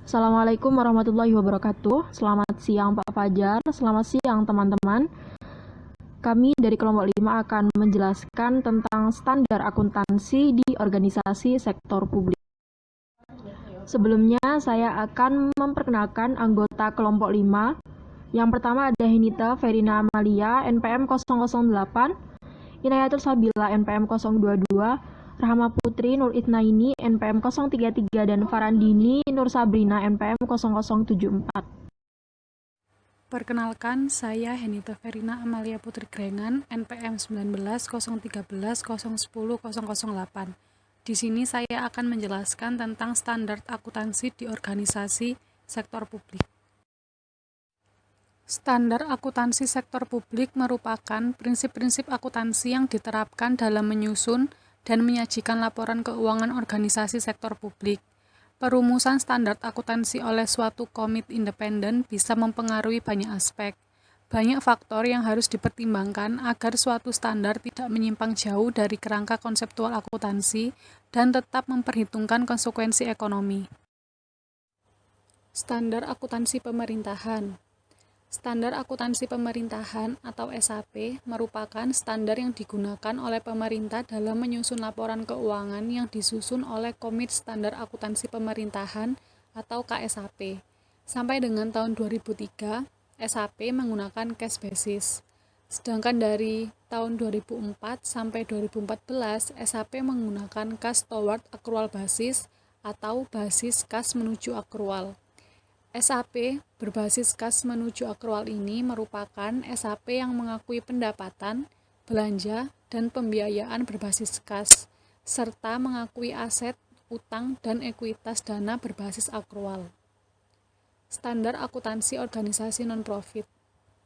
Assalamualaikum warahmatullahi wabarakatuh. Selamat siang Pak Fajar, selamat siang teman-teman. Kami dari kelompok 5 akan menjelaskan tentang standar akuntansi di organisasi sektor publik. Sebelumnya saya akan memperkenalkan anggota kelompok 5. Yang pertama ada Henita Verina Amalia, NPM 008, Inayatul Sabila, NPM 022, Rahma Putri Nur Itnaini, NPM 033, dan Farandini Nur Sabrina, NPM 0074. Perkenalkan, saya Henita Verina Amalia Putri Grengan, NPM 19 013 010 008. Di sini saya akan menjelaskan tentang standar akuntansi di organisasi sektor publik. Standar akuntansi sektor publik merupakan prinsip-prinsip akuntansi yang diterapkan dalam menyusun dan menyajikan laporan keuangan organisasi sektor publik. Perumusan standar akuntansi oleh suatu komite independen bisa mempengaruhi banyak aspek. Banyak faktor yang harus dipertimbangkan agar suatu standar tidak menyimpang jauh dari kerangka konseptual akuntansi dan tetap memperhitungkan konsekuensi ekonomi. Standar akuntansi pemerintahan. Standar akuntansi pemerintahan atau SAP merupakan standar yang digunakan oleh pemerintah dalam menyusun laporan keuangan yang disusun oleh Komite Standar Akuntansi Pemerintahan atau KSAP. Sampai dengan tahun 2003, SAP menggunakan cash basis. Sedangkan dari tahun 2004 sampai 2014, SAP menggunakan cash toward accrual basis atau basis kas menuju akrual. SAP berbasis kas menuju akrual ini merupakan SAP yang mengakui pendapatan, belanja, dan pembiayaan berbasis kas, serta mengakui aset, utang, dan ekuitas dana berbasis akrual. Standar akuntansi organisasi non-profit.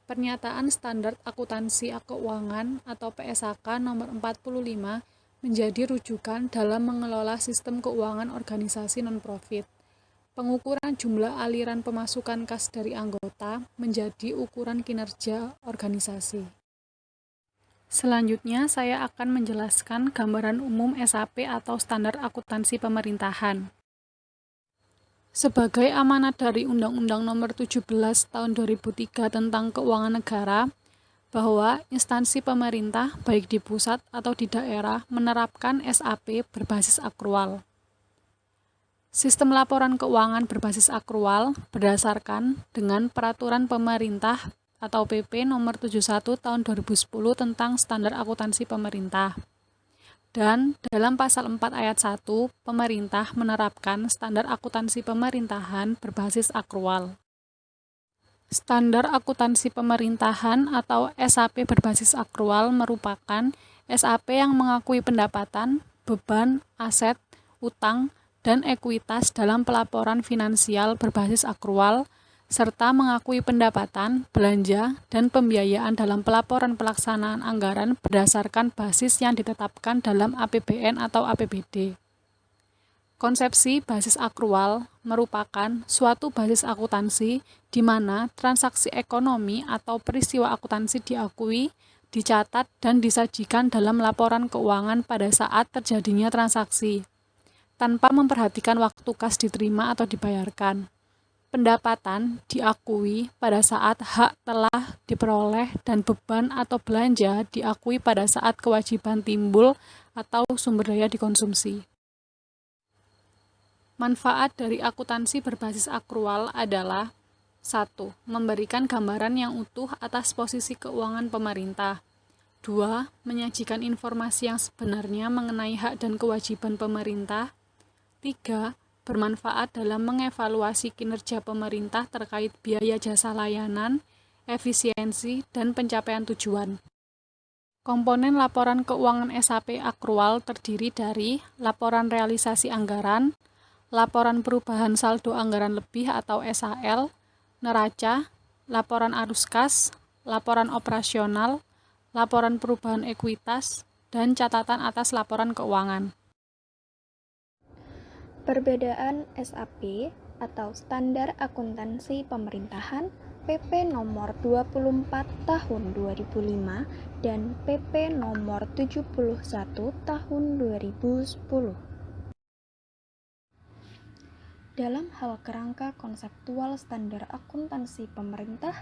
Pernyataan Standar Akuntansi Keuangan atau PSAK nomor 45 menjadi rujukan dalam mengelola sistem keuangan organisasi non-profit. Pengukuran jumlah aliran pemasukan kas dari anggota menjadi ukuran kinerja organisasi. Selanjutnya, saya akan menjelaskan gambaran umum SAP atau Standar Akuntansi Pemerintahan. Sebagai amanat dari Undang-Undang Nomor 17 Tahun 2003 tentang Keuangan Negara, bahwa instansi pemerintah baik di pusat atau di daerah menerapkan SAP berbasis akrual. Sistem laporan keuangan berbasis akrual berdasarkan dengan Peraturan Pemerintah atau PP nomor 71 tahun 2010 tentang Standar Akuntansi Pemerintah. Dan dalam pasal 4 ayat 1, pemerintah menerapkan standar akuntansi pemerintahan berbasis akrual. Standar akuntansi pemerintahan atau SAP berbasis akrual merupakan SAP yang mengakui pendapatan, beban, aset, utang, dan ekuitas dalam pelaporan finansial berbasis akrual, serta mengakui pendapatan, belanja, dan pembiayaan dalam pelaporan pelaksanaan anggaran berdasarkan basis yang ditetapkan dalam APBN atau APBD. Konsepsi basis akrual merupakan suatu basis akuntansi di mana transaksi ekonomi atau peristiwa akuntansi diakui, dicatat, dan disajikan dalam laporan keuangan pada saat terjadinya transaksi, tanpa memperhatikan waktu kas diterima atau dibayarkan. Pendapatan diakui pada saat hak telah diperoleh dan beban atau belanja diakui pada saat kewajiban timbul atau sumber daya dikonsumsi. Manfaat dari akuntansi berbasis akrual adalah 1. Memberikan gambaran yang utuh atas posisi keuangan pemerintah. 2. Menyajikan informasi yang sebenarnya mengenai hak dan kewajiban pemerintah. 3. Bermanfaat dalam mengevaluasi kinerja pemerintah terkait biaya jasa layanan, efisiensi, dan pencapaian tujuan. Komponen laporan keuangan SAP akrual terdiri dari laporan realisasi anggaran, laporan perubahan saldo anggaran lebih atau SAL, neraca, laporan arus kas, laporan operasional, laporan perubahan ekuitas, dan catatan atas laporan keuangan. Perbedaan SAP atau Standar Akuntansi Pemerintahan PP nomor 24 tahun 2005 dan PP nomor 71 tahun 2010. Dalam hal kerangka konseptual standar akuntansi pemerintah,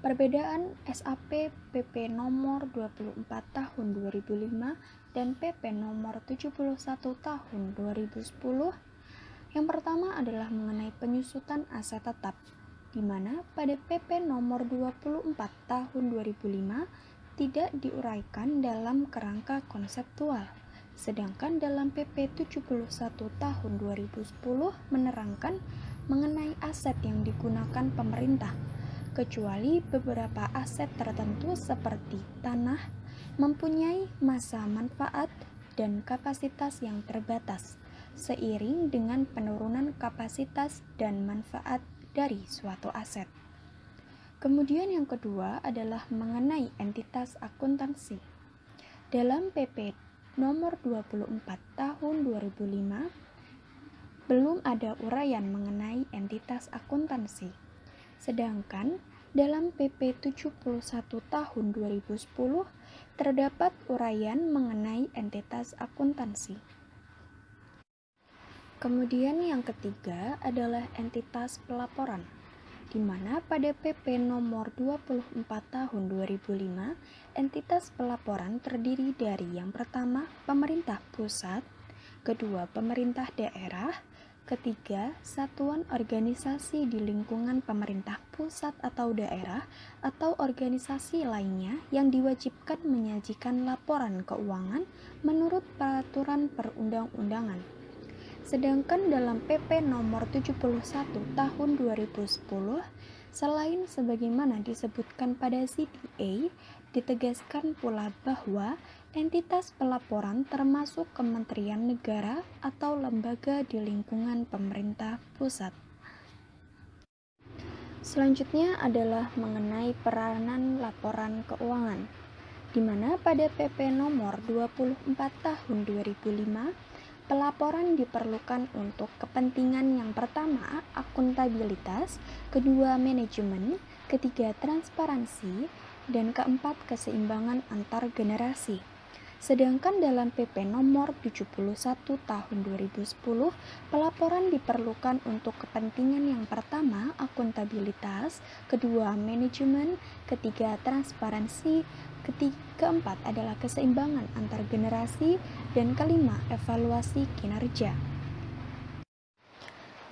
perbedaan SAP PP nomor 24 tahun 2005 dan PP nomor 71 tahun 2010. Yang pertama adalah mengenai penyusutan aset tetap, di mana pada PP nomor 24 tahun 2005 tidak diuraikan dalam kerangka konseptual. Sedangkan dalam PP 71 tahun 2010 menerangkan mengenai aset yang digunakan pemerintah, kecuali beberapa aset tertentu seperti tanah, mempunyai masa manfaat dan kapasitas yang terbatas, seiring dengan penurunan kapasitas dan manfaat dari suatu aset. Kemudian yang kedua adalah mengenai entitas akuntansi. Dalam PP nomor 24 tahun 2005 belum ada uraian mengenai entitas akuntansi. Sedangkan dalam PP 71 tahun 2010 terdapat uraian mengenai entitas akuntansi. Kemudian yang ketiga adalah entitas pelaporan, di mana pada PP nomor 24 tahun 2005, entitas pelaporan terdiri dari yang pertama, pemerintah pusat, kedua, pemerintah daerah, ketiga, satuan organisasi di lingkungan pemerintah pusat atau daerah, atau organisasi lainnya yang diwajibkan menyajikan laporan keuangan menurut peraturan perundang-undangan. Sedangkan dalam PP nomor 71 tahun 2010, selain sebagaimana disebutkan pada CTA, ditegaskan pula bahwa entitas pelaporan termasuk kementerian negara atau lembaga di lingkungan pemerintah pusat. Selanjutnya adalah mengenai peranan laporan keuangan, di mana pada PP nomor 24 tahun 2005, pelaporan diperlukan untuk kepentingan yang pertama, akuntabilitas, kedua, manajemen, ketiga, transparansi, dan keempat, keseimbangan antar generasi. Sedangkan dalam PP nomor 71 tahun 2010, pelaporan diperlukan untuk kepentingan yang pertama, akuntabilitas, kedua, manajemen, ketiga, transparansi, keempat adalah keseimbangan antar generasi, dan kelima, evaluasi kinerja.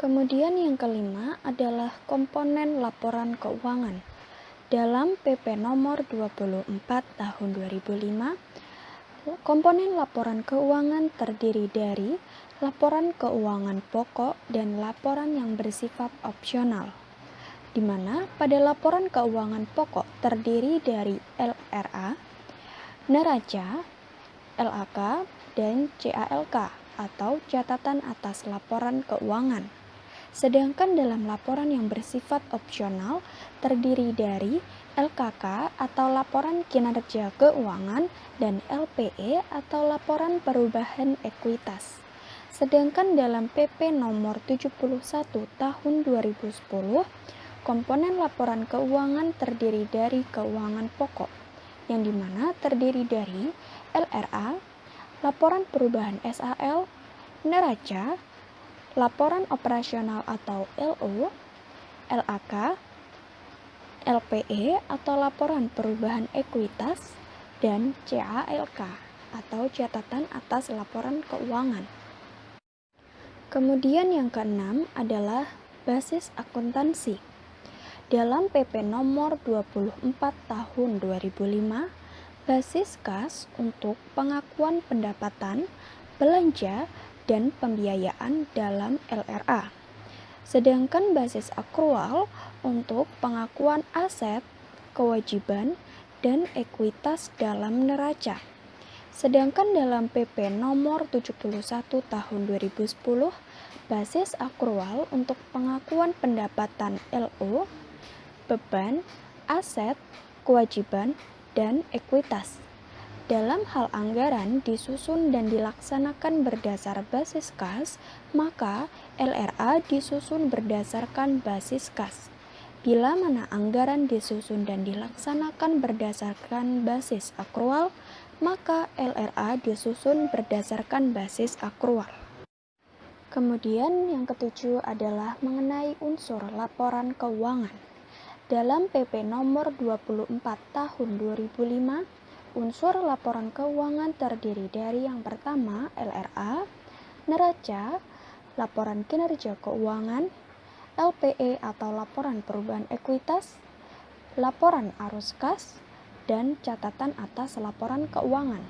Kemudian yang kelima adalah komponen laporan keuangan. Dalam PP nomor 24 tahun 2005, komponen laporan keuangan terdiri dari laporan keuangan pokok dan laporan yang bersifat opsional, di mana pada laporan keuangan pokok terdiri dari LRA, neraca, LAK, dan CALK atau catatan atas laporan keuangan. Sedangkan dalam laporan yang bersifat opsional terdiri dari LKK atau laporan kinerja keuangan dan LPE atau laporan perubahan ekuitas. Sedangkan dalam PP nomor 71 tahun 2010, komponen laporan keuangan terdiri dari keuangan pokok, yang dimana terdiri dari LRA, laporan perubahan SAL, neraca, laporan operasional atau LO, LAK, LPE atau laporan perubahan ekuitas, dan CALK atau catatan atas laporan keuangan. Kemudian yang keenam adalah basis akuntansi. Dalam PP nomor 24 tahun 2005, basis kas untuk pengakuan pendapatan, belanja, dan pembiayaan dalam LRA. Sedangkan basis akrual untuk pengakuan aset, kewajiban, dan ekuitas dalam neraca. Sedangkan dalam PP nomor 71 tahun 2010, basis akrual untuk pengakuan pendapatan LO, beban, aset, kewajiban, dan ekuitas. Dalam hal anggaran disusun dan dilaksanakan berdasar basis kas, maka LRA disusun berdasarkan basis kas. Bila mana anggaran disusun dan dilaksanakan berdasarkan basis akrual, maka LRA disusun berdasarkan basis akrual. Kemudian yang ketujuh adalah mengenai unsur laporan keuangan. Dalam PP nomor 24 tahun 2005, unsur laporan keuangan terdiri dari yang pertama LRA, neraca, laporan kinerja keuangan, LPE atau laporan perubahan ekuitas, laporan arus kas, dan catatan atas laporan keuangan.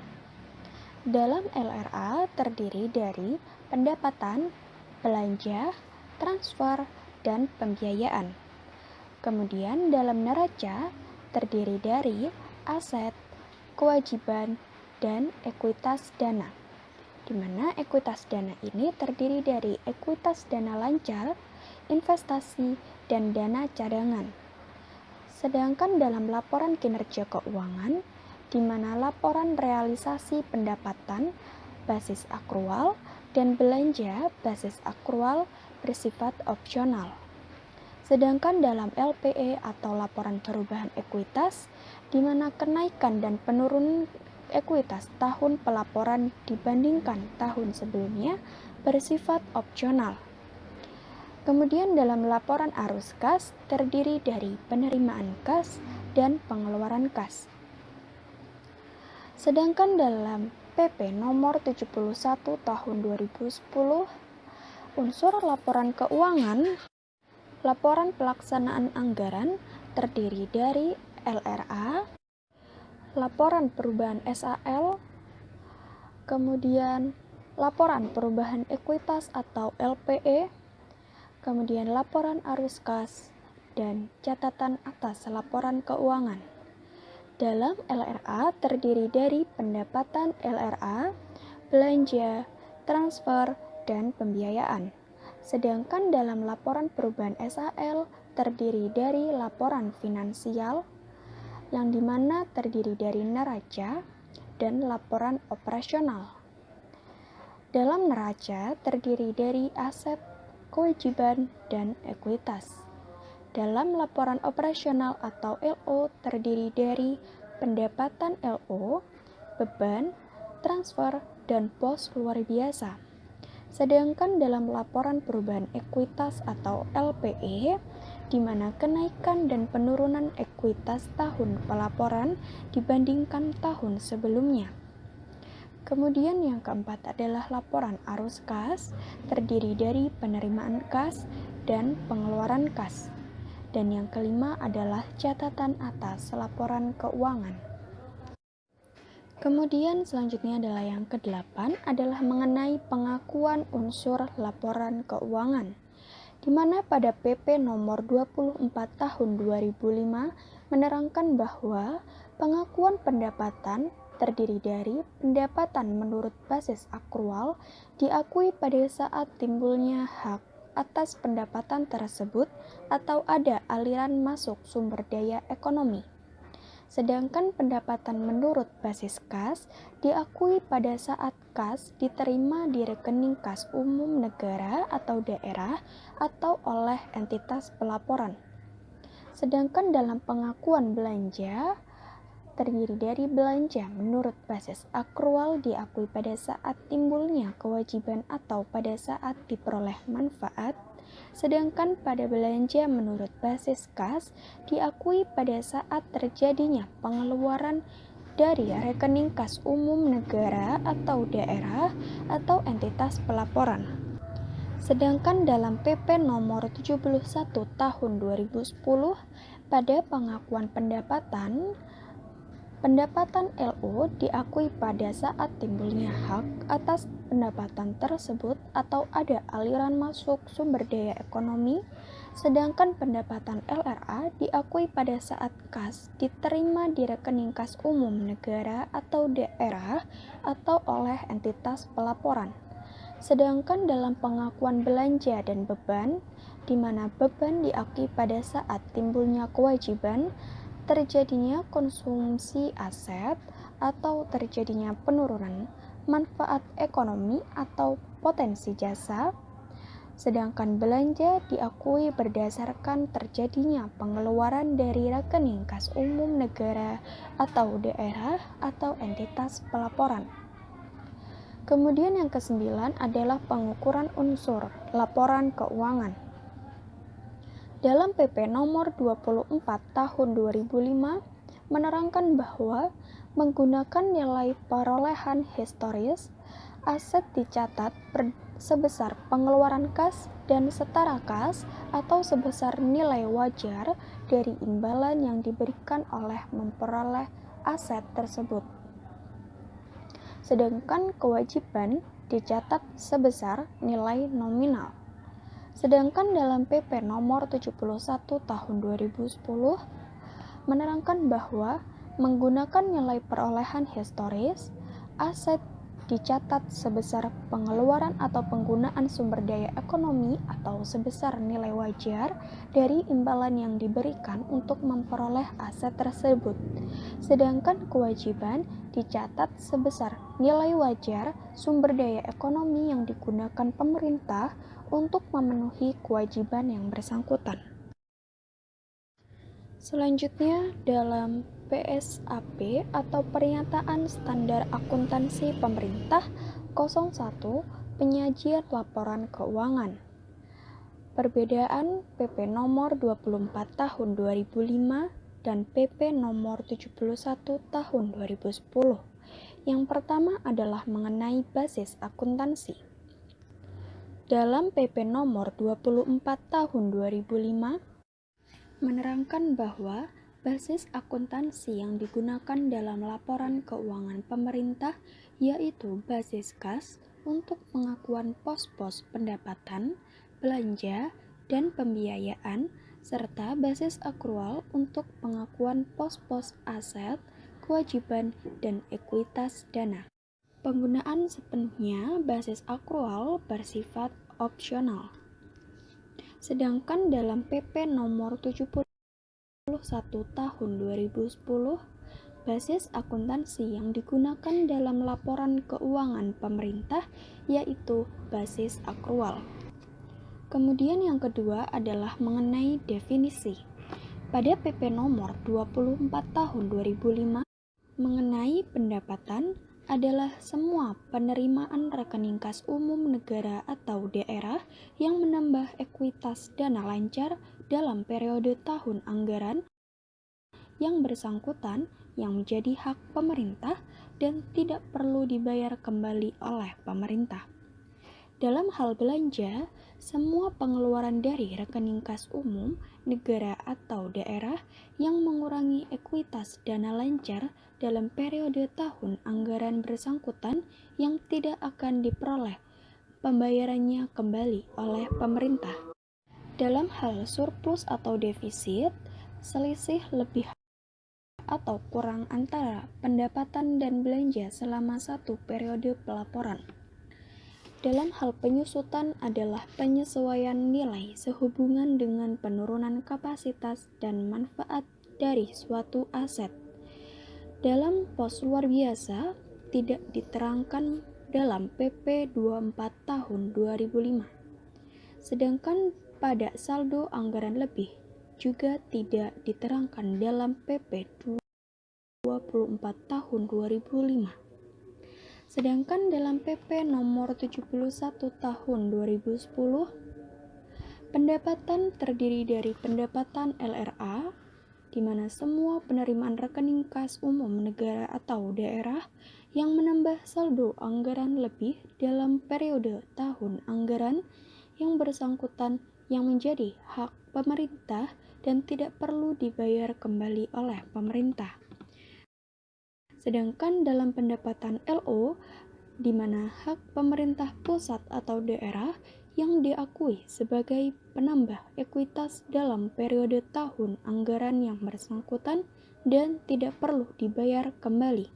Dalam LRA terdiri dari pendapatan, belanja, transfer, dan pembiayaan. Kemudian dalam neraca terdiri dari aset, kewajiban, dan ekuitas dana. Di mana ekuitas dana ini terdiri dari ekuitas dana lancar, investasi, dan dana cadangan. Sedangkan dalam laporan kinerja keuangan, di mana laporan realisasi pendapatan basis akrual dan belanja basis akrual bersifat opsional. Sedangkan dalam LPE atau laporan perubahan ekuitas, di mana kenaikan dan penurunan ekuitas tahun pelaporan dibandingkan tahun sebelumnya bersifat opsional. Kemudian dalam laporan arus kas terdiri dari penerimaan kas dan pengeluaran kas. Sedangkan dalam PP nomor 71 tahun 2010, unsur laporan keuangan, laporan pelaksanaan anggaran terdiri dari LRA, laporan perubahan SAL, kemudian laporan perubahan ekuitas atau LPE, kemudian laporan arus kas, dan catatan atas laporan keuangan. Dalam LRA terdiri dari pendapatan LRA, belanja, transfer, dan pembiayaan. Sedangkan dalam laporan perubahan SAL terdiri dari laporan finansial, yang dimana terdiri dari neraca dan laporan operasional. Dalam neraca terdiri dari aset, kewajiban, dan ekuitas. Dalam laporan operasional atau LO terdiri dari pendapatan LO, beban, transfer, dan pos luar biasa. Sedangkan dalam laporan perubahan ekuitas atau LPE, di mana kenaikan dan penurunan ekuitas tahun pelaporan dibandingkan tahun sebelumnya. Kemudian yang keempat adalah laporan arus kas, terdiri dari penerimaan kas dan pengeluaran kas. Dan yang kelima adalah catatan atas laporan keuangan. Kemudian selanjutnya adalah yang ke-8 adalah mengenai pengakuan unsur laporan keuangan, di mana pada PP nomor 24 tahun 2005 menerangkan bahwa pengakuan pendapatan terdiri dari pendapatan menurut basis akrual diakui pada saat timbulnya hak atas pendapatan tersebut atau ada aliran masuk sumber daya ekonomi. Sedangkan pendapatan menurut basis kas diakui pada saat kas diterima di rekening kas umum negara atau daerah atau oleh entitas pelaporan. Sedangkan dalam pengakuan belanja terdiri dari belanja menurut basis akrual diakui pada saat timbulnya kewajiban atau pada saat diperoleh manfaat. Sedangkan pada belanja menurut basis kas diakui pada saat terjadinya pengeluaran dari rekening kas umum negara atau daerah atau entitas pelaporan. Sedangkan dalam PP nomor 71 tahun 2010 pada pengakuan pendapatan LO diakui pada saat timbulnya hak atas pendapatan tersebut atau ada aliran masuk sumber daya ekonomi, sedangkan pendapatan LRA diakui pada saat kas diterima di rekening kas umum negara atau daerah atau oleh entitas pelaporan. Sedangkan dalam pengakuan belanja dan beban, di mana beban diakui pada saat timbulnya kewajiban, terjadinya konsumsi aset atau terjadinya penurunan manfaat ekonomi atau potensi jasa, sedangkan belanja diakui berdasarkan terjadinya pengeluaran dari rekening kas umum negara atau daerah atau entitas pelaporan. Kemudian yang kesembilan adalah pengukuran unsur laporan keuangan. Dalam PP nomor 24 tahun 2005 menerangkan bahwa menggunakan nilai perolehan historis, aset dicatat sebesar pengeluaran kas dan setara kas atau sebesar nilai wajar dari imbalan yang diberikan oleh memperoleh aset tersebut. Sedangkan kewajiban dicatat sebesar nilai nominal. Sedangkan dalam PP nomor 71 tahun 2010 menerangkan bahwa menggunakan nilai perolehan historis, aset dicatat sebesar pengeluaran atau penggunaan sumber daya ekonomi atau sebesar nilai wajar dari imbalan yang diberikan untuk memperoleh aset tersebut. Sedangkan kewajiban dicatat sebesar nilai wajar sumber daya ekonomi yang digunakan pemerintah untuk memenuhi kewajiban yang bersangkutan. Selanjutnya, dalam PSAP atau Pernyataan Standar Akuntansi Pemerintah 01 Penyajian Laporan Keuangan. Perbedaan PP nomor 24 tahun 2005 dan PP nomor 71 tahun 2010. Yang pertama adalah mengenai basis akuntansi. Dalam PP nomor 24 tahun 2005 menerangkan bahwa basis akuntansi yang digunakan dalam laporan keuangan pemerintah yaitu basis kas untuk pengakuan pos-pos pendapatan, belanja, dan pembiayaan, serta basis akrual untuk pengakuan pos-pos aset, kewajiban, dan ekuitas dana. Penggunaan sepenuhnya basis akrual bersifat opsional. Sedangkan dalam PP nomor 71 tahun 2010, basis akuntansi yang digunakan dalam laporan keuangan pemerintah yaitu basis akrual. Kemudian yang kedua adalah mengenai definisi. Pada PP nomor 24 tahun 2005 mengenai pendapatan adalah semua penerimaan rekening kas umum negara atau daerah yang menambah ekuitas dana lancar dalam periode tahun anggaran yang bersangkutan yang menjadi hak pemerintah dan tidak perlu dibayar kembali oleh pemerintah. Dalam hal belanja, semua pengeluaran dari rekening kas umum, negara atau daerah yang mengurangi ekuitas dana lancar dalam periode tahun anggaran bersangkutan yang tidak akan diperoleh pembayarannya kembali oleh pemerintah. Dalam hal surplus atau defisit, selisih lebih atau kurang antara pendapatan dan belanja selama satu periode pelaporan. Dalam hal penyusutan adalah penyesuaian nilai sehubungan dengan penurunan kapasitas dan manfaat dari suatu aset. Dalam pos luar biasa tidak diterangkan dalam PP 24 tahun 2005. Sedangkan pada saldo anggaran lebih juga tidak diterangkan dalam PP 24 tahun 2005. Sedangkan dalam PP nomor 71 tahun 2010, pendapatan terdiri dari pendapatan LRA, di mana semua penerimaan rekening kas umum negara atau daerah yang menambah saldo anggaran lebih dalam periode tahun anggaran yang bersangkutan yang menjadi hak pemerintah dan tidak perlu dibayar kembali oleh pemerintah. Sedangkan dalam pendapatan LO, di mana hak pemerintah pusat atau daerah yang diakui sebagai penambah ekuitas dalam periode tahun anggaran yang bersangkutan dan tidak perlu dibayar kembali.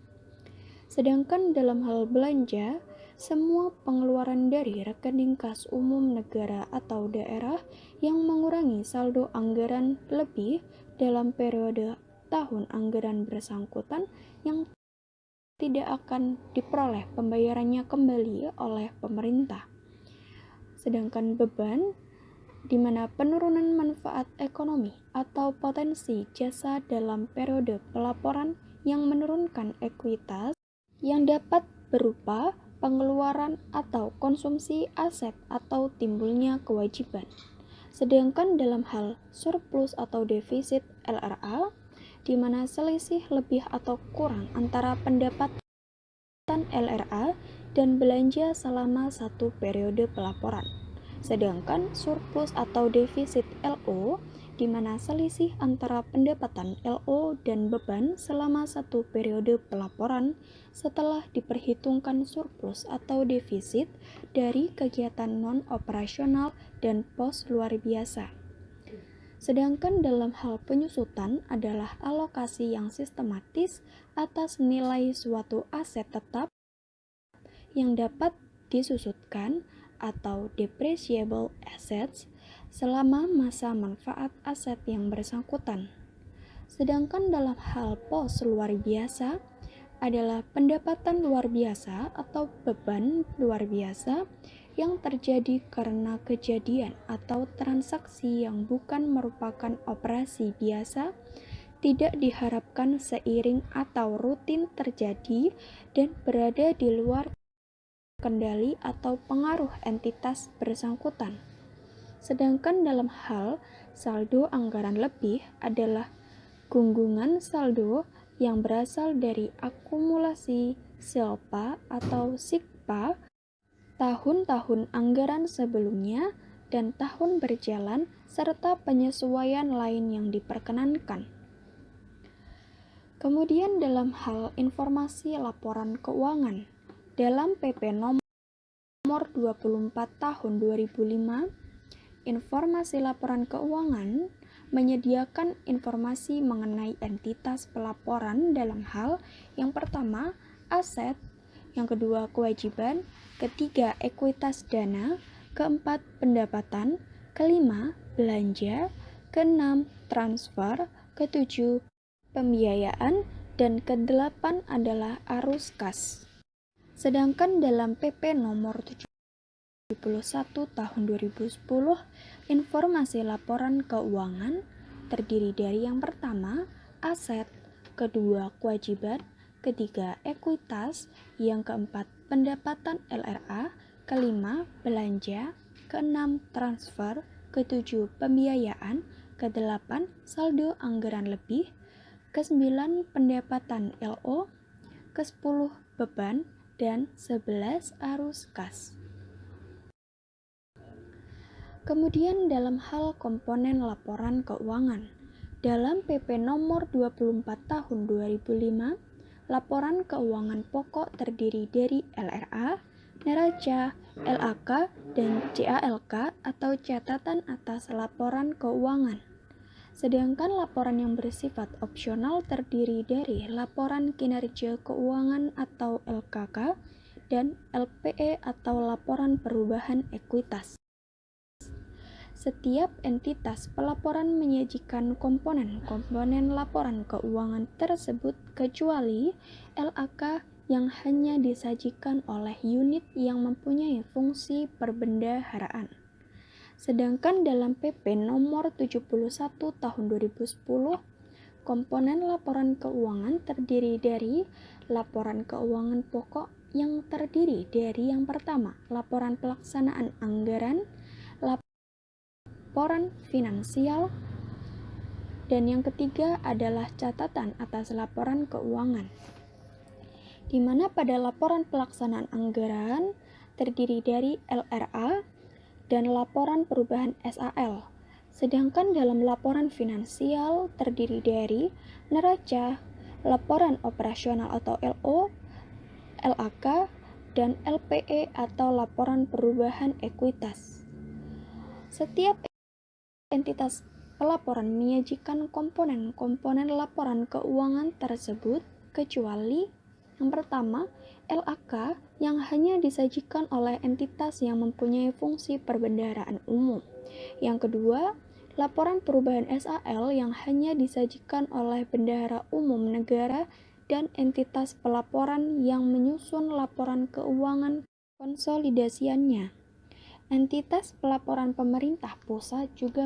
Sedangkan dalam hal belanja, semua pengeluaran dari rekening kas umum negara atau daerah yang mengurangi saldo anggaran lebih dalam periode tahun anggaran bersangkutan yang tidak akan diperoleh pembayarannya kembali oleh pemerintah. Sedangkan beban, di mana penurunan manfaat ekonomi atau potensi jasa dalam periode pelaporan yang menurunkan ekuitas yang dapat berupa pengeluaran atau konsumsi aset atau timbulnya kewajiban. Sedangkan dalam hal surplus atau defisit LRA, di mana selisih lebih atau kurang antara pendapatan LRA dan belanja selama satu periode pelaporan. Sedangkan surplus atau defisit LO, di mana selisih antara pendapatan LO dan beban selama satu periode pelaporan setelah diperhitungkan surplus atau defisit dari kegiatan non-operasional dan pos luar biasa. Sedangkan dalam hal penyusutan adalah alokasi yang sistematis atas nilai suatu aset tetap yang dapat disusutkan atau depreciable assets selama masa manfaat aset yang bersangkutan. Sedangkan dalam hal pos luar biasa adalah pendapatan luar biasa atau beban luar biasa yang terjadi karena kejadian atau transaksi yang bukan merupakan operasi biasa, tidak diharapkan seiring atau rutin terjadi dan berada di luar kendali atau pengaruh entitas bersangkutan. Sedangkan dalam hal saldo anggaran lebih adalah gunggungan saldo yang berasal dari akumulasi SILPA atau SIKPA tahun-tahun anggaran sebelumnya dan tahun berjalan serta penyesuaian lain yang diperkenankan. Kemudian dalam hal informasi laporan keuangan, dalam PP nomor 24 tahun 2005, informasi laporan keuangan menyediakan informasi mengenai entitas pelaporan dalam hal yang pertama, aset, yang kedua, kewajiban, ketiga, ekuitas dana, keempat, pendapatan, kelima, belanja, keenam, transfer, ketujuh, pembiayaan, dan kedelapan adalah arus kas. Sedangkan dalam PP nomor 71 tahun 2010, informasi laporan keuangan terdiri dari yang pertama, aset, kedua, kewajiban, ketiga, ekuitas, yang keempat, pendapatan LRA, kelima, belanja, keenam, transfer, ketujuh, pembiayaan, kedelapan, saldo anggaran lebih, kesembilan, pendapatan LO, kesepuluh, beban, dan 11 arus kas. Kemudian dalam hal komponen laporan keuangan, dalam PP nomor 24 tahun 2005, laporan keuangan pokok terdiri dari LRA, neraca, LAK, dan CALK atau catatan atas laporan keuangan. Sedangkan laporan yang bersifat opsional terdiri dari laporan kinerja keuangan atau LKK dan LPE atau laporan perubahan ekuitas. Setiap entitas pelaporan menyajikan komponen-komponen laporan keuangan tersebut kecuali LAK yang hanya disajikan oleh unit yang mempunyai fungsi perbendaharaan. Sedangkan dalam PP nomor 71 tahun 2010, komponen laporan keuangan terdiri dari laporan keuangan pokok yang terdiri dari yang pertama, laporan pelaksanaan anggaran, laporan finansial, dan yang ketiga adalah catatan atas laporan keuangan. Di mana pada laporan pelaksanaan anggaran terdiri dari LRA dan laporan perubahan SAL. Sedangkan dalam laporan finansial terdiri dari neraca, laporan operasional atau LO, LAK, dan LPE atau laporan perubahan ekuitas. Setiap entitas pelaporan menyajikan komponen-komponen laporan keuangan tersebut kecuali yang pertama, LAK yang hanya disajikan oleh entitas yang mempunyai fungsi perbendaharaan umum. Yang kedua, laporan perubahan SAL yang hanya disajikan oleh bendahara umum negara dan entitas pelaporan yang menyusun laporan keuangan konsolidasiannya. Entitas pelaporan pemerintah pusat juga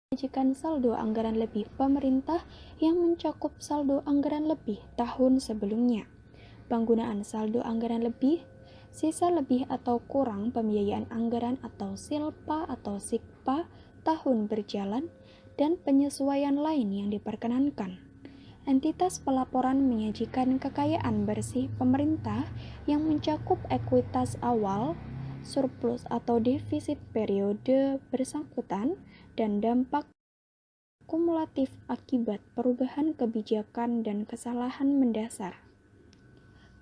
menyajikan saldo anggaran lebih pemerintah yang mencakup saldo anggaran lebih tahun sebelumnya. Penggunaan saldo anggaran lebih sisa lebih atau kurang pembiayaan anggaran atau silpa atau sikpa tahun berjalan, dan penyesuaian lain yang diperkenankan. Entitas pelaporan menyajikan kekayaan bersih pemerintah yang mencakup ekuitas awal, surplus atau defisit periode bersangkutan, dan dampak kumulatif akibat perubahan kebijakan dan kesalahan mendasar.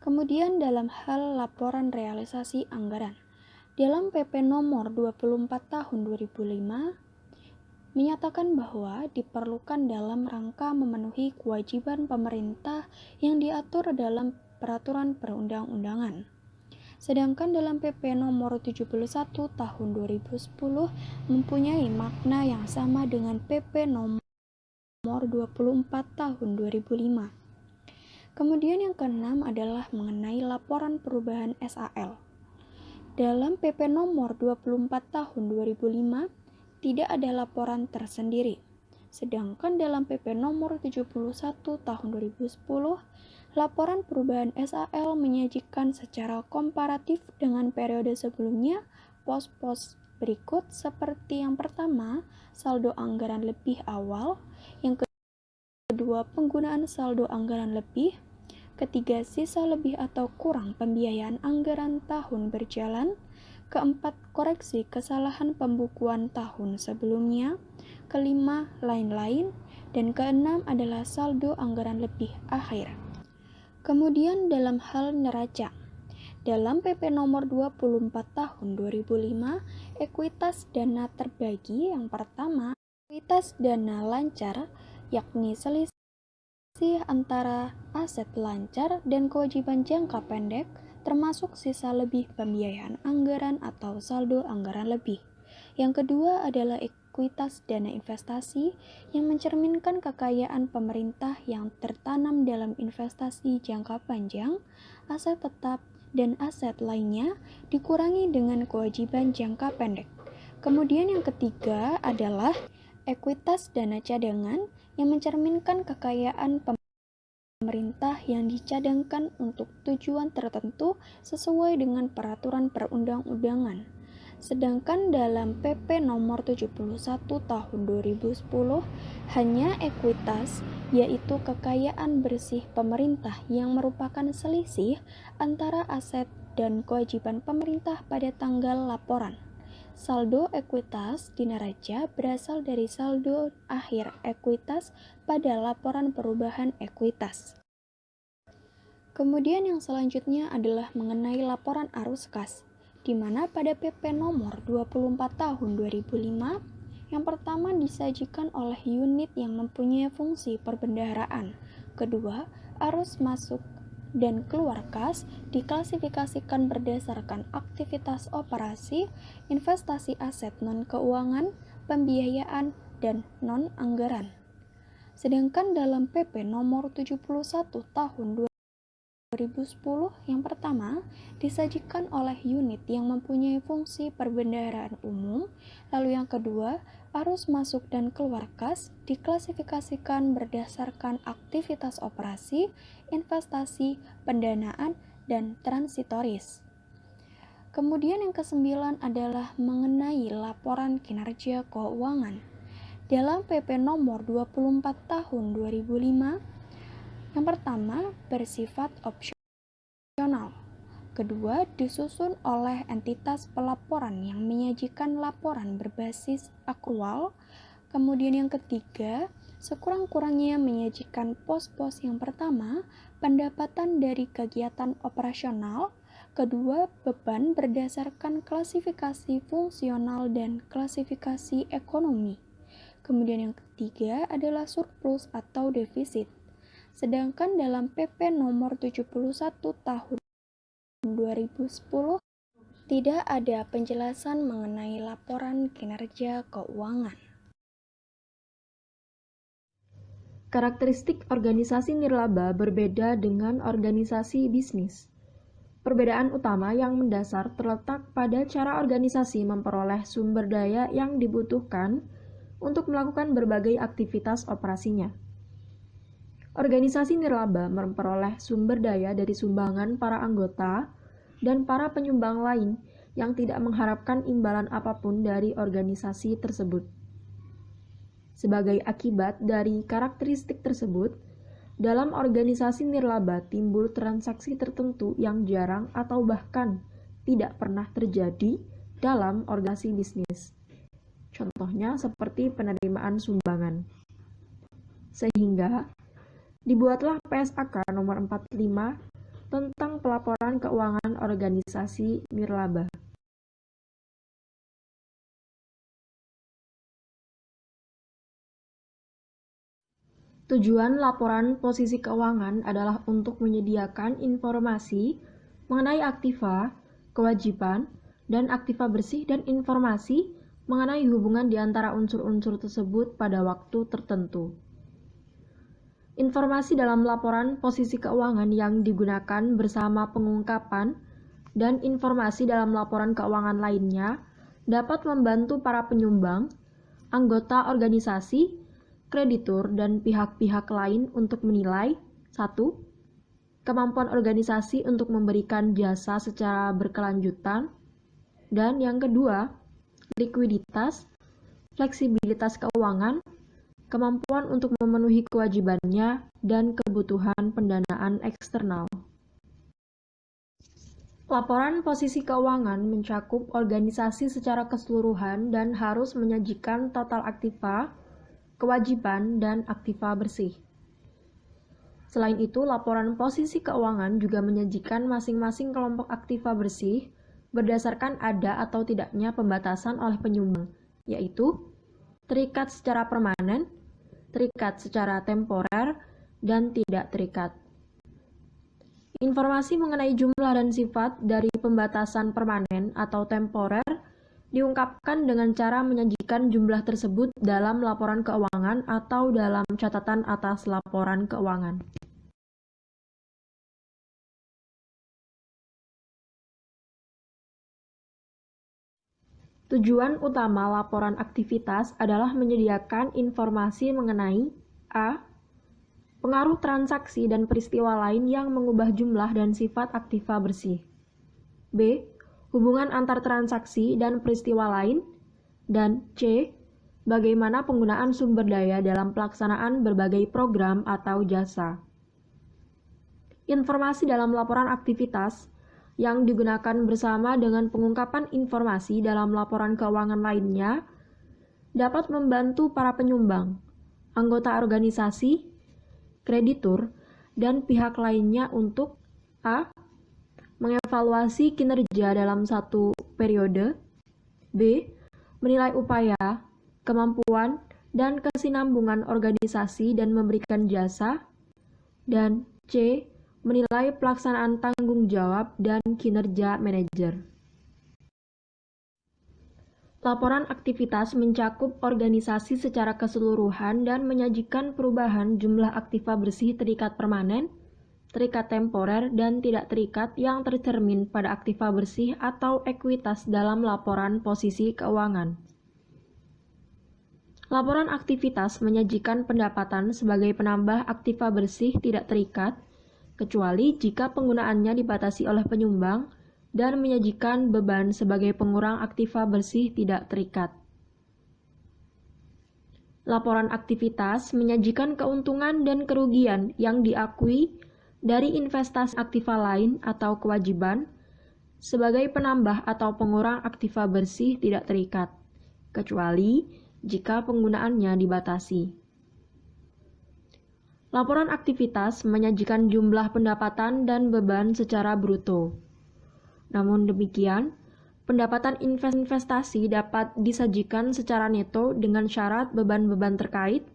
Kemudian dalam hal laporan realisasi anggaran, dalam PP nomor 24 tahun 2005 menyatakan bahwa diperlukan dalam rangka memenuhi kewajiban pemerintah yang diatur dalam peraturan perundang-undangan. Sedangkan dalam PP nomor 71 tahun 2010 mempunyai makna yang sama dengan PP nomor 24 tahun 2005. Kemudian yang keenam adalah mengenai laporan perubahan SAL. Dalam PP nomor 24 tahun 2005 tidak ada laporan tersendiri. Sedangkan dalam PP nomor 71 tahun 2010, laporan perubahan SAL menyajikan secara komparatif dengan periode sebelumnya pos-pos berikut seperti yang pertama, saldo anggaran lebih awal, yang kedua, penggunaan saldo anggaran lebih, ketiga, sisa lebih atau kurang pembiayaan anggaran tahun berjalan, keempat, koreksi kesalahan pembukuan tahun sebelumnya, kelima, lain-lain, dan keenam adalah saldo anggaran lebih akhir. Kemudian dalam hal neraca, dalam PP nomor 24 tahun 2005, ekuitas dana terbagi yang pertama, ekuitas dana lancar, yakni selisih antara aset lancar dan kewajiban jangka pendek, termasuk sisa lebih pembiayaan anggaran atau saldo anggaran lebih. Yang kedua adalah ekuitas dana investasi yang mencerminkan kekayaan pemerintah yang tertanam dalam investasi jangka panjang, aset tetap, dan aset lainnya dikurangi dengan kewajiban jangka pendek. Kemudian yang ketiga adalah ekuitas dana cadangan yang mencerminkan kekayaan pemerintah yang dicadangkan untuk tujuan tertentu sesuai dengan peraturan perundang-undangan. Sedangkan dalam PP nomor 71 tahun 2010 hanya ekuitas, yaitu kekayaan bersih pemerintah yang merupakan selisih antara aset dan kewajiban pemerintah pada tanggal laporan. Saldo ekuitas di neraca berasal dari saldo akhir ekuitas pada laporan perubahan ekuitas. Kemudian yang selanjutnya adalah mengenai laporan arus kas, di mana pada PP nomor 24 tahun 2005, yang pertama disajikan oleh unit yang mempunyai fungsi perbendaharaan. Kedua, arus masuk dan keluar kas diklasifikasikan berdasarkan aktivitas operasi, investasi aset non-keuangan, pembiayaan, dan non-anggaran. Sedangkan dalam PP nomor 71 tahun 2010 yang pertama disajikan oleh unit yang mempunyai fungsi perbendaharaan umum, lalu yang kedua, arus masuk dan keluar kas diklasifikasikan berdasarkan aktivitas operasi, investasi, pendanaan, dan transitoris. Kemudian yang kesembilan adalah mengenai laporan kinerja keuangan. Dalam PP nomor 24 tahun 2005, yang pertama bersifat opsional. Kedua, disusun oleh entitas pelaporan yang menyajikan laporan berbasis akrual. Kemudian yang ketiga, sekurang-kurangnya menyajikan pos-pos yang pertama, pendapatan dari kegiatan operasional. Kedua, beban berdasarkan klasifikasi fungsional dan klasifikasi ekonomi. Kemudian yang ketiga adalah surplus atau defisit. Sedangkan dalam PP nomor 71 tahun 2010 tidak ada penjelasan mengenai laporan kinerja keuangan. Karakteristik organisasi nirlaba berbeda dengan organisasi bisnis. Perbedaan utama yang mendasar terletak pada cara organisasi memperoleh sumber daya yang dibutuhkan untuk melakukan berbagai aktivitas operasinya. Organisasi nirlaba memperoleh sumber daya dari sumbangan para anggota dan para penyumbang lain yang tidak mengharapkan imbalan apapun dari organisasi tersebut. Sebagai akibat dari karakteristik tersebut, dalam organisasi nirlaba timbul transaksi tertentu yang jarang atau bahkan tidak pernah terjadi dalam organisasi bisnis. Contohnya seperti penerimaan sumbangan. Sehingga dibuatlah PSAK nomor 45 tentang pelaporan keuangan organisasi nirlaba. Tujuan laporan posisi keuangan adalah untuk menyediakan informasi mengenai aktiva, kewajiban, dan aktiva bersih dan informasi mengenai hubungan di antara unsur-unsur tersebut pada waktu tertentu. Informasi dalam laporan posisi keuangan yang digunakan bersama pengungkapan dan informasi dalam laporan keuangan lainnya dapat membantu para penyumbang, anggota organisasi, kreditur, dan pihak-pihak lain untuk menilai 1. Kemampuan organisasi untuk memberikan jasa secara berkelanjutan, dan yang kedua, likuiditas, fleksibilitas keuangan, kemampuan untuk memenuhi kewajibannya, dan kebutuhan pendanaan eksternal. Laporan posisi keuangan mencakup organisasi secara keseluruhan dan harus menyajikan total aktiva, kewajiban, dan aktiva bersih. Selain itu, laporan posisi keuangan juga menyajikan masing-masing kelompok aktiva bersih berdasarkan ada atau tidaknya pembatasan oleh penyumbang, yaitu terikat secara permanen, terikat secara temporer, dan tidak terikat. Informasi mengenai jumlah dan sifat dari pembatasan permanen atau temporer diungkapkan dengan cara menyajikan jumlah tersebut dalam laporan keuangan atau dalam catatan atas laporan keuangan. Tujuan utama laporan aktivitas adalah menyediakan informasi mengenai a. Pengaruh transaksi dan peristiwa lain yang mengubah jumlah dan sifat aktiva bersih. B. Hubungan antar transaksi dan peristiwa lain. Dan C. Bagaimana penggunaan sumber daya dalam pelaksanaan berbagai program atau jasa. Informasi dalam laporan aktivitas yang digunakan bersama dengan pengungkapan informasi dalam laporan keuangan lainnya dapat membantu para penyumbang, anggota organisasi, kreditur, dan pihak lainnya untuk a. mengevaluasi kinerja dalam satu periode, b. menilai upaya, kemampuan, dan kesinambungan organisasi dan memberikan jasa, dan c. menilai pelaksanaan tanggung jawab dan kinerja manajer. Laporan aktivitas mencakup organisasi secara keseluruhan dan menyajikan perubahan jumlah aktiva bersih terikat permanen, terikat temporer, dan tidak terikat yang tercermin pada aktiva bersih atau ekuitas dalam laporan posisi keuangan. Laporan aktivitas menyajikan pendapatan sebagai penambah aktiva bersih tidak terikat, kecuali jika penggunaannya dibatasi oleh penyumbang, dan menyajikan beban sebagai pengurang aktiva bersih tidak terikat. Laporan aktivitas menyajikan keuntungan dan kerugian yang diakui dari investasi aktiva lain atau kewajiban sebagai penambah atau pengurang aktiva bersih tidak terikat, kecuali jika penggunaannya dibatasi. Laporan aktivitas menyajikan jumlah pendapatan dan beban secara bruto. Namun demikian, pendapatan investasi dapat disajikan secara neto dengan syarat beban-beban terkait,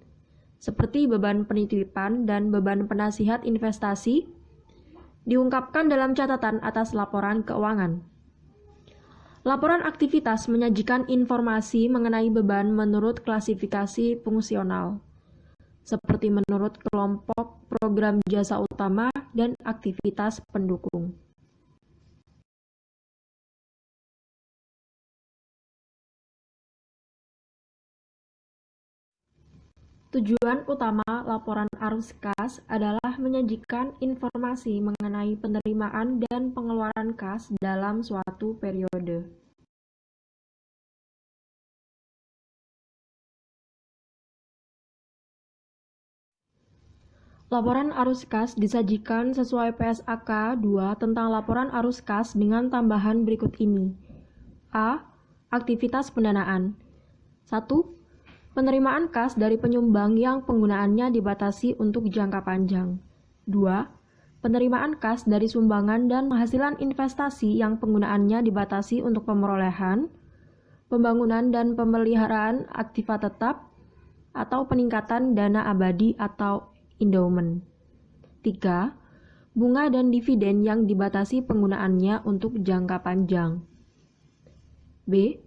seperti beban penitipan dan beban penasihat investasi, diungkapkan dalam catatan atas laporan keuangan. Laporan aktivitas menyajikan informasi mengenai beban menurut klasifikasi fungsional, seperti menurut kelompok program jasa utama dan aktivitas pendukung. Tujuan utama laporan arus kas adalah menyajikan informasi mengenai penerimaan dan pengeluaran kas dalam suatu periode. Laporan arus kas disajikan sesuai PSAK 2 tentang laporan arus kas dengan tambahan berikut ini. A. Aktivitas pendanaan. 1. Penerimaan kas dari penyumbang yang penggunaannya dibatasi untuk jangka panjang. 2. Penerimaan kas dari sumbangan dan penghasilan investasi yang penggunaannya dibatasi untuk pemerolehan, pembangunan dan pemeliharaan aktiva tetap, atau peningkatan dana abadi atau endowment. 3. Bunga dan dividen yang dibatasi penggunaannya untuk jangka panjang. B.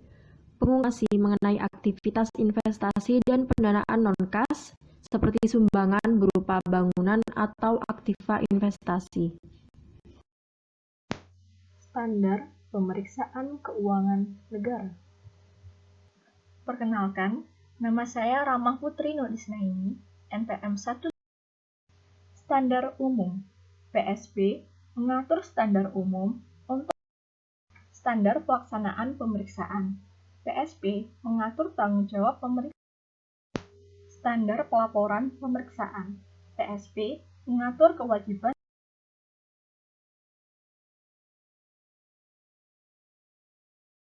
Pengungkasi mengenai aktivitas investasi dan pendanaan non-kas seperti sumbangan berupa bangunan atau aktiva investasi. Standar pemeriksaan keuangan negara. Perkenalkan, nama saya Ramah Putri Nodisnaini, NPM 1. Standar umum. PSB mengatur standar umum untuk standar pelaksanaan pemeriksaan. PSB mengatur tanggung jawab pemeriksaan. Standar pelaporan pemeriksaan. PSB mengatur kewajiban